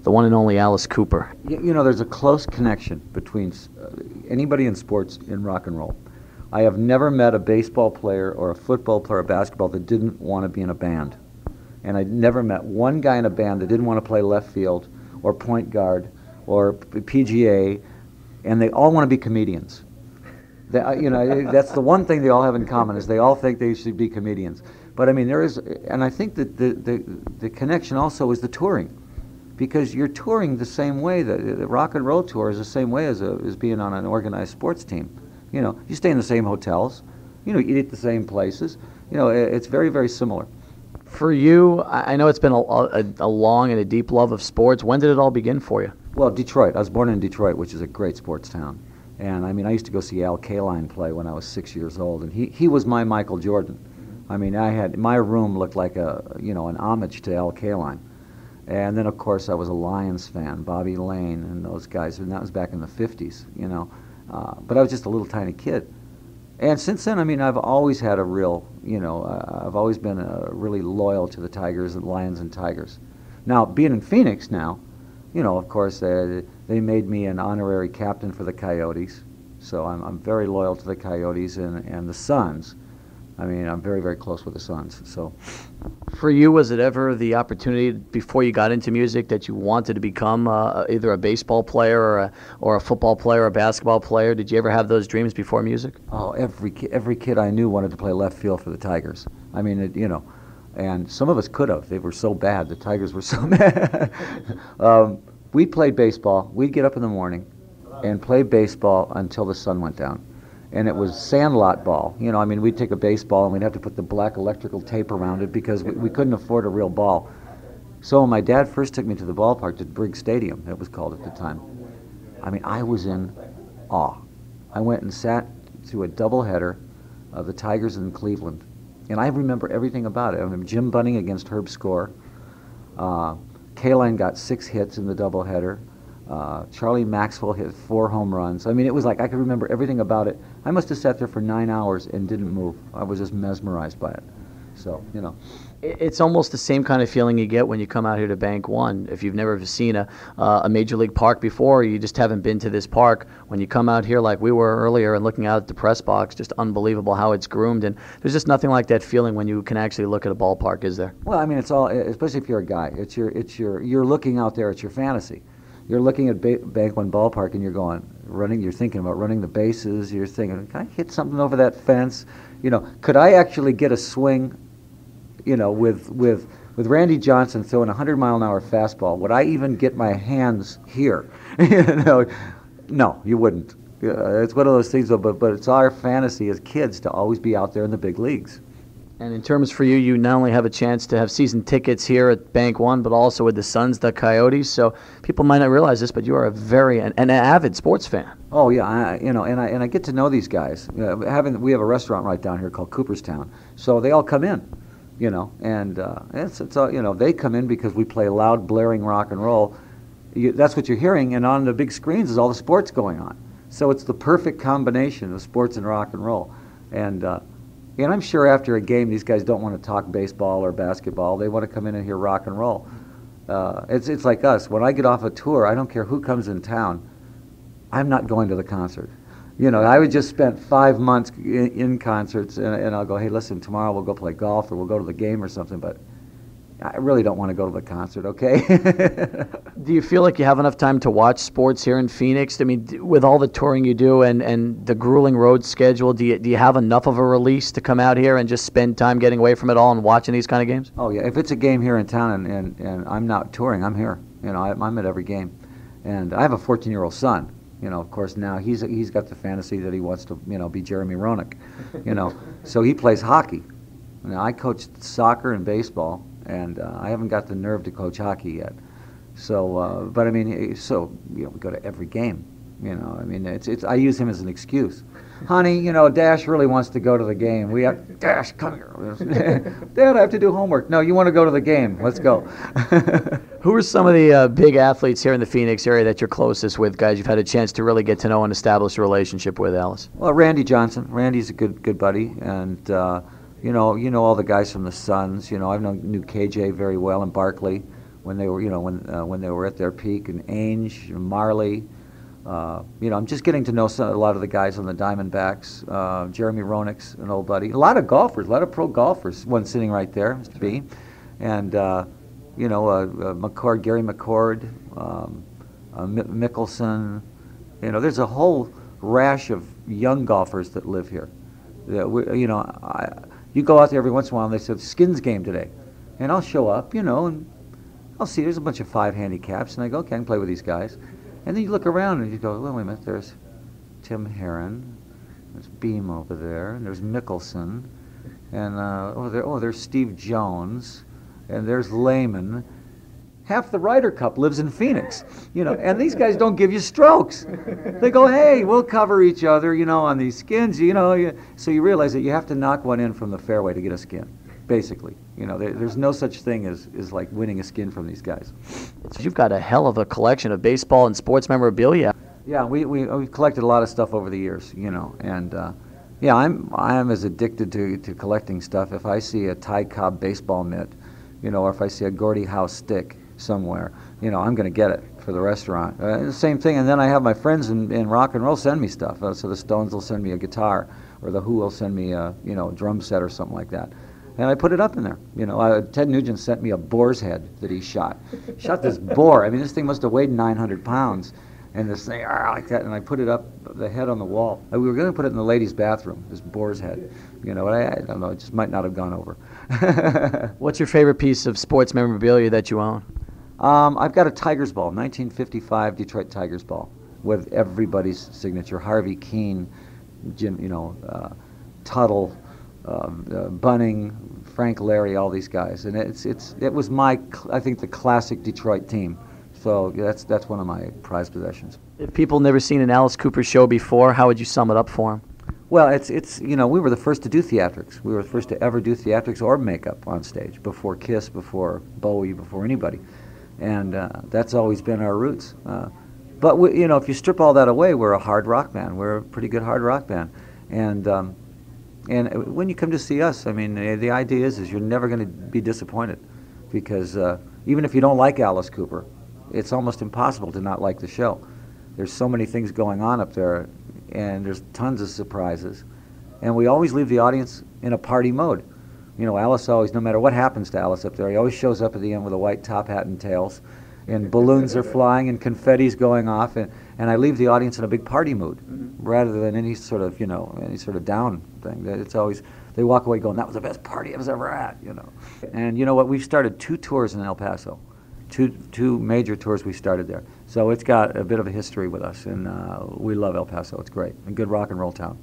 The one and only Alice Cooper. You know, there's a close connection between anybody in sports and rock and roll. I have never met a baseball player or a football player or basketball that didn't want to be in a band. And I never met one guy in a band that didn't want to play left field or point guard or PGA, and they all want to be comedians. You know, that's the one thing they all have in common, is they all think they should be comedians. But I mean, there is, and I think that the connection also is the touring, because you're touring the same way. The rock and roll tour is the same way as being on an organized sports team. You know, you stay in the same hotels, you know, you eat at the same places. You know, it's very, very similar. For you, I know it's been a long and a deep love of sports. When did it all begin for you? Well, Detroit. I was born in Detroit, which is a great sports town. And I mean, I used to go see Al Kaline play when I was 6 years old, and he was my Michael Jordan. I mean, my room looked like an homage to Al Kaline. And then, of course, I was a Lions fan, Bobby Lane and those guys, and that was back in the 50s, you know. But I was just a little tiny kid. And since then, I mean, I've always had a real, I've always been really loyal to the Tigers and Lions and Tigers. Now, being in Phoenix now, you know, of course, they made me an honorary captain for the Coyotes. So I'm very loyal to the Coyotes and the Suns. I mean, I'm very, very close with the Suns. So, for you, was it ever the opportunity before you got into music that you wanted to become either a baseball player or a football player or a basketball player? Did you ever have those dreams before music? Oh, every kid I knew wanted to play left field for the Tigers. I mean, and some of us could have. They were so bad. The Tigers were so bad. We played baseball. We'd get up in the morning and play baseball until the sun went down. And it was sandlot ball. You know, I mean, we'd take a baseball and we'd have to put the black electrical tape around it because we couldn't afford a real ball. So when my dad first took me to the ballpark, to Briggs Stadium, it was called at the time, I mean, I was in awe. I went and sat through a doubleheader of the Tigers in Cleveland. And I remember everything about it. I remember Jim Bunning against Herb Score. Kaline got 6 hits in the doubleheader. Charlie Maxwell hit 4 home runs. I mean, it was like I could remember everything about it. I must have sat there for 9 hours and didn't move. I was just mesmerized by it. So, you know. It's almost the same kind of feeling you get when you come out here to Bank One. If you've never seen a Major League park before, you just haven't been to this park. When you come out here like we were earlier and looking out at the press box, just unbelievable how it's groomed. And there's just nothing like that feeling when you can actually look at a ballpark, is there? Well, I mean, it's all, especially if you're a guy, you're looking out there, it's your fantasy. You're looking at Bank One ballpark and you're thinking about running the bases. You're thinking, can I hit something over that fence? You know, could I actually get a swing? You know, with Randy Johnson throwing a 100-mile-an-hour fastball, would I even get my hands here? You know, no, you wouldn't. It's one of those things, but it's our fantasy as kids to always be out there in the big leagues. And in terms for you, you not only have a chance to have season tickets here at Bank One, but also with the Suns, the Coyotes. So people might not realize this, but you are an avid sports fan. Oh yeah, and I get to know these guys. We have a restaurant right down here called Cooperstown, so they all come in. You know, and it's all, you know, they come in because we play loud, blaring rock and roll. That's what you're hearing, and on the big screens is all the sports going on. So it's the perfect combination of sports and rock and roll. And I'm sure after a game, these guys don't want to talk baseball or basketball. They want to come in and hear rock and roll. It's like us. When I get off a tour, I don't care who comes in town. I'm not going to the concert. You know, I would just spent 5 months in concerts, and I'll go, hey, listen, tomorrow we'll go play golf or we'll go to the game or something, but I really don't want to go to the concert, okay? Do you feel like you have enough time to watch sports here in Phoenix? I mean, with all the touring you do and the grueling road schedule, do you have enough of a release to come out here and just spend time getting away from it all and watching these kind of games? Oh, yeah. If it's a game here in town and I'm not touring, I'm here. You know, I'm at every game. And I have a 14-year-old son. You know, of course, now he's got the fantasy that he wants to, you know, be Jeremy Roenick, you know. So he plays hockey. Now, I coached soccer and baseball, and I haven't got the nerve to coach hockey yet. So, but I mean, so, you know, we go to every game. You know, I mean, I use him as an excuse. Honey, you know, Dash really wants to go to the game. Dash, come here. Dad, I have to do homework. No, you want to go to the game. Let's go. Who are some of the big athletes here in the Phoenix area that you're closest with, guys you've had a chance to really get to know and establish a relationship with, Alice? Well, Randy Johnson. Randy's a good buddy. And, you know all the guys from the Suns. You know, knew KJ very well and Barkley. when they were, when they were at their peak, and Ainge, Marley. I'm just getting to know a lot of the guys on the Diamondbacks. Jeremy Roenick's an old buddy. A lot of golfers, a lot of pro golfers. One sitting right there, Mr. B, and McCord, Gary McCord, Mickelson. There's a whole rash of young golfers that live here. You go out there every once in a while, and they say Skins game today, and I'll show up, and I'll see there's a bunch of 5 handicaps, and I go, okay, I can play with these guys. And then you look around and you go, well, wait a minute, there's Tim Herron, there's Beam over there, and there's Mickelson, and there's Steve Jones, and there's Lehman. Half the Ryder Cup lives in Phoenix, and these guys don't give you strokes. They go, hey, we'll cover each other, on these skins, so you realize that you have to knock one in from the fairway to get a skin, basically. There's no such thing as like winning a skin from these guys. You've got a hell of a collection of baseball and sports memorabilia. Yeah, we've collected a lot of stuff over the years, and I am as addicted to collecting stuff. If I see a Ty Cobb baseball mitt, or if I see a Gordie Howe stick somewhere, I'm going to get it for the restaurant. The same thing, and then I have my friends in rock and roll send me stuff. So the Stones will send me a guitar, or the Who will send me a drum set or something like that. And I put it up in there. Ted Nugent sent me a boar's head that he shot. Shot this boar. I mean, this thing must have weighed 900 pounds. And this thing, like that, and I put it up, the head on the wall. We were going to put it in the ladies' bathroom, this boar's head. I don't know, it just might not have gone over. What's your favorite piece of sports memorabilia that you own? I've got a Tigers ball, 1955 Detroit Tigers ball, with everybody's signature. Harvey Keene, Jim, Tuttle, Bunning, Frank Larry, all these guys, and it was I think the classic Detroit team. So that's one of my prized possessions. If people never seen an Alice Cooper show before, how would you sum it up for them? Well, we were the first to do theatrics. We were the first to ever do theatrics or makeup on stage, before Kiss, before Bowie, before anybody, and that's always been our roots. But if you strip all that away, we're a hard rock band. We're a pretty good hard rock band, and when you come to see us, I mean, the idea is you're never going to be disappointed, because even if you don't like Alice Cooper, it's almost impossible to not like the show. There's so many things going on up there, and there's tons of surprises, and we always leave the audience in a party mode. Alice always, no matter what happens to Alice up there, he always shows up at the end with a white top hat and tails, and balloons are flying and confetti's going off, and I leave the audience in a big party mood, rather than any sort of down thing. It's always, they walk away going, that was the best party I was ever at, And you know what, we've started 2 tours in El Paso. Two major tours we started there. So it's got a bit of a history with us, and we love El Paso. It's great. A good rock and roll town.